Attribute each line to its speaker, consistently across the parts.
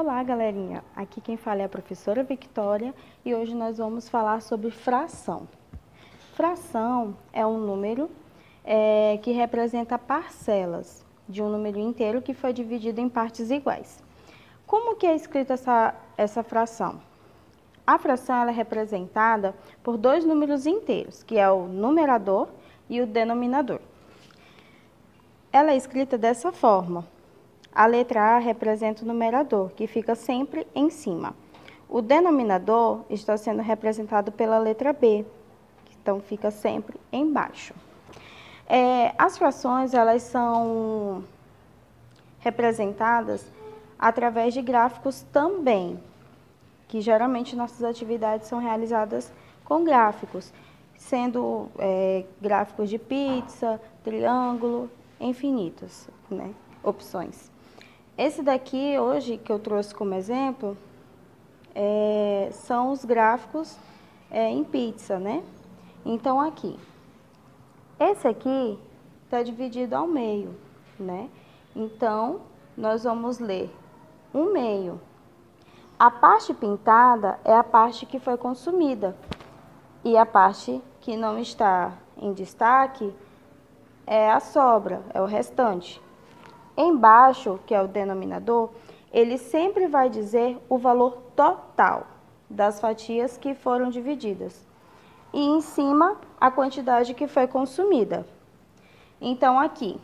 Speaker 1: Olá, galerinha! Aqui quem fala é a professora Victoria e hoje nós vamos falar sobre fração. Fração é um número que representa parcelas de um número inteiro que foi dividido em partes iguais. Como que é escrita essa fração? A fração ela é representada por dois números inteiros, que é o numerador e o denominador. Ela é escrita dessa forma. A letra A representa o numerador, que fica sempre em cima. O denominador está sendo representado pela letra B, então fica sempre embaixo. As frações elas são representadas através de gráficos também, que geralmente nossas atividades são realizadas com gráficos, sendo gráficos de pizza, triângulo, infinitos, né, opções. Esse daqui, hoje, que eu trouxe como exemplo, são os gráficos em pizza, né? Então, aqui. Esse aqui está dividido ao meio, né? Então, nós vamos ler 1/2. A parte pintada é a parte que foi consumida. E a parte que não está em destaque é a sobra, é o restante. Embaixo, que é o denominador, ele sempre vai dizer o valor total das fatias que foram divididas. E em cima, a quantidade que foi consumida. Então, aqui,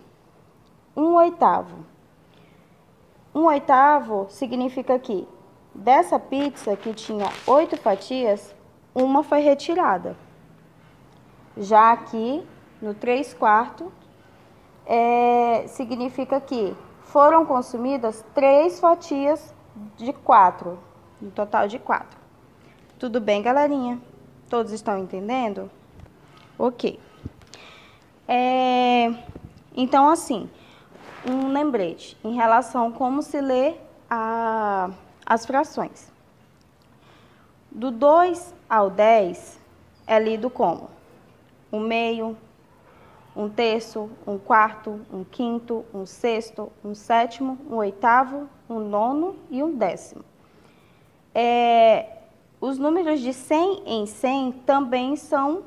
Speaker 1: 1/8. 1/8 significa que dessa pizza que tinha 8 fatias, uma foi retirada. Já aqui, no 3/4, significa que foram consumidas 3 fatias de 4, no total de 4. Tudo bem, galerinha? Todos estão entendendo? Ok. Então, assim, um lembrete em relação a como se lê as frações. Do 2 ao 10 é lido como 1/2, 1/3, 1/4, 1/5, 1/6, 1/7, 1/8, 1/9 e 1/10. Os números de 100 em 100 também são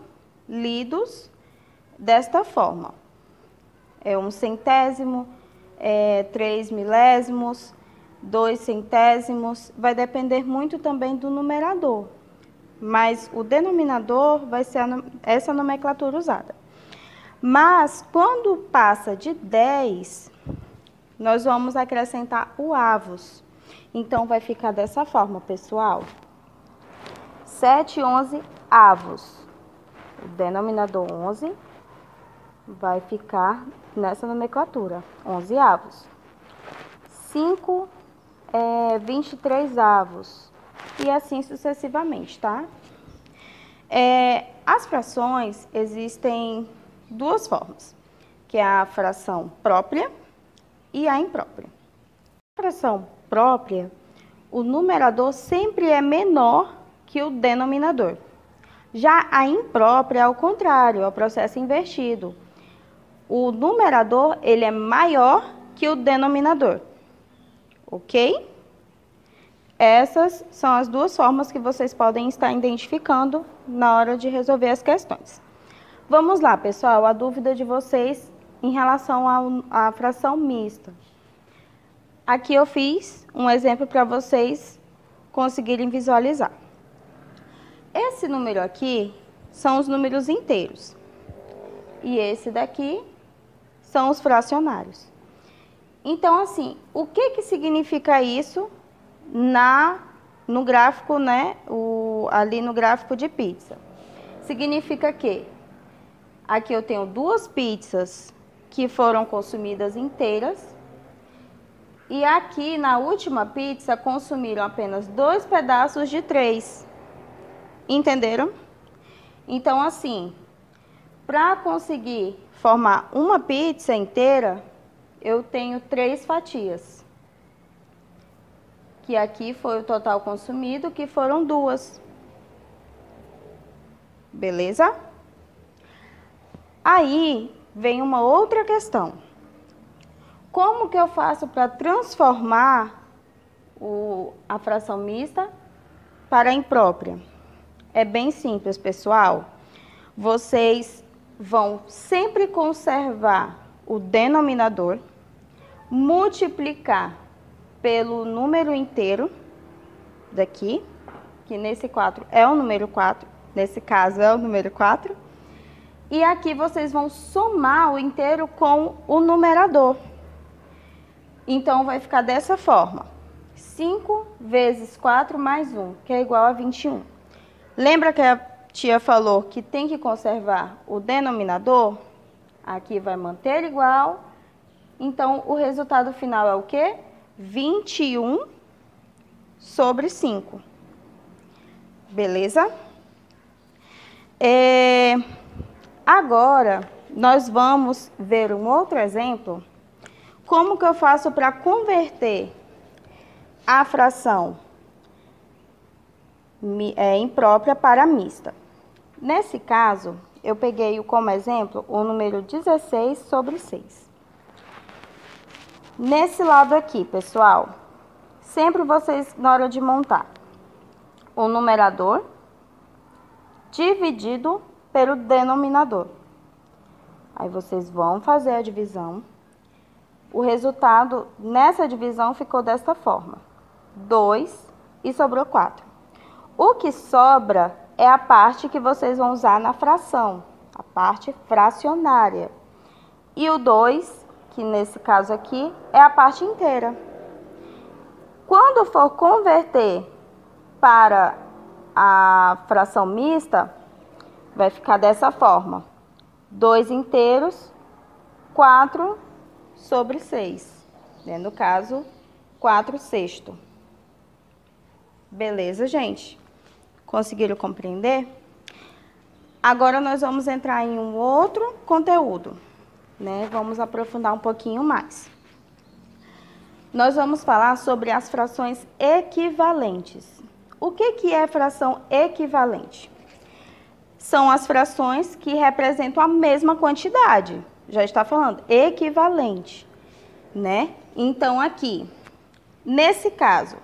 Speaker 1: lidos desta forma. 1 centésimo, 3 milésimos, 2 centésimos, vai depender muito também do numerador, mas o denominador vai ser essa nomenclatura usada. Mas, quando passa de 10, nós vamos acrescentar o avos. Então, vai ficar dessa forma, pessoal. 7/11 avos. O denominador 11 vai ficar nessa nomenclatura, 11 avos. 5, 23 avos. E assim sucessivamente, tá? As frações existem duas formas, que é a fração própria e a imprópria. A fração própria, o numerador sempre é menor que o denominador. Já a imprópria, ao contrário, é o processo invertido. O numerador, ele é maior que o denominador. Ok? Essas são as duas formas que vocês podem estar identificando na hora de resolver as questões. Vamos lá, pessoal, a dúvida de vocês em relação à fração mista. Aqui eu fiz um exemplo para vocês conseguirem visualizar. Esse número aqui são os números inteiros. E esse daqui são os fracionários. Então, assim, o que significa isso no gráfico, né? Ali no gráfico de pizza? Significa que aqui eu tenho 2 pizzas que foram consumidas inteiras. E aqui na última pizza consumiram apenas 2 pedaços de 3. Entenderam? Então, assim, para conseguir formar uma pizza inteira, eu tenho 3 fatias. Que aqui foi o total consumido, que foram 2. Beleza? Aí vem uma outra questão. Como que eu faço para transformar a fração mista para a imprópria? É bem simples, pessoal. Vocês vão sempre conservar o denominador, multiplicar pelo número inteiro daqui, que nesse 4 é o número 4, nesse caso é o número 4, e aqui vocês vão somar o inteiro com o numerador. Então, vai ficar dessa forma, 5 vezes 4 mais 1, que é igual a 21. Lembra que a tia falou que tem que conservar o denominador? Aqui vai manter igual, então o resultado final é o quê? 21 sobre 5. Beleza? Agora, nós vamos ver um outro exemplo. Como que eu faço para converter a fração imprópria para mista? Nesse caso, eu peguei como exemplo o número 16 sobre 6. Nesse lado aqui, pessoal, sempre vocês, na hora de montar, o numerador dividido pelo denominador. Aí vocês vão fazer a divisão. O resultado nessa divisão ficou desta forma: 2 e sobrou 4. O que sobra é a parte que vocês vão usar na fração, a parte fracionária. E o 2, que nesse caso aqui, é a parte inteira. Quando for converter para a fração mista, vai ficar dessa forma: 2 inteiros, 4 sobre 6. Né? No caso, 4 sextos. Beleza, gente? Conseguiram compreender? Agora nós vamos entrar em um outro conteúdo, né? Vamos aprofundar um pouquinho mais. Nós vamos falar sobre as frações equivalentes. O que é fração equivalente? São as frações que representam a mesma quantidade. Já está falando equivalente, né? Então, aqui, nesse caso,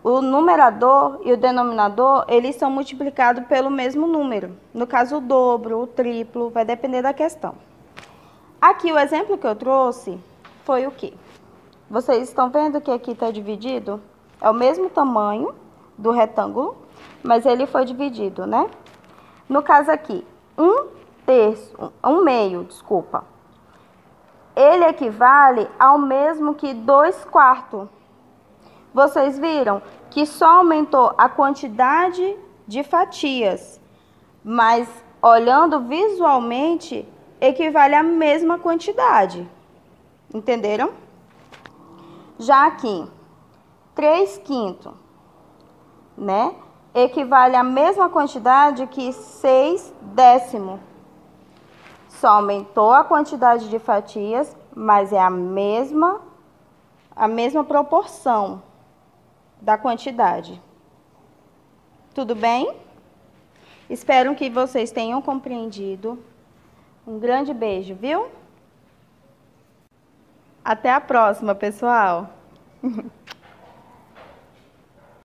Speaker 1: o numerador e o denominador, eles são multiplicados pelo mesmo número. No caso, o dobro, o triplo, vai depender da questão. Aqui, o exemplo que eu trouxe foi o quê? Vocês estão vendo que aqui está dividido? É o mesmo tamanho do retângulo, mas ele foi dividido, né? No caso aqui, um meio, desculpa. Ele equivale ao mesmo que 2/4. Vocês viram que só aumentou a quantidade de fatias, mas olhando visualmente, equivale à mesma quantidade. Entenderam? Já aqui, 3/5, né? Equivale à mesma quantidade que 6/10. Só aumentou a quantidade de fatias, mas é a mesma proporção da quantidade. Tudo bem? Espero que vocês tenham compreendido. Um grande beijo, viu? Até a próxima, pessoal!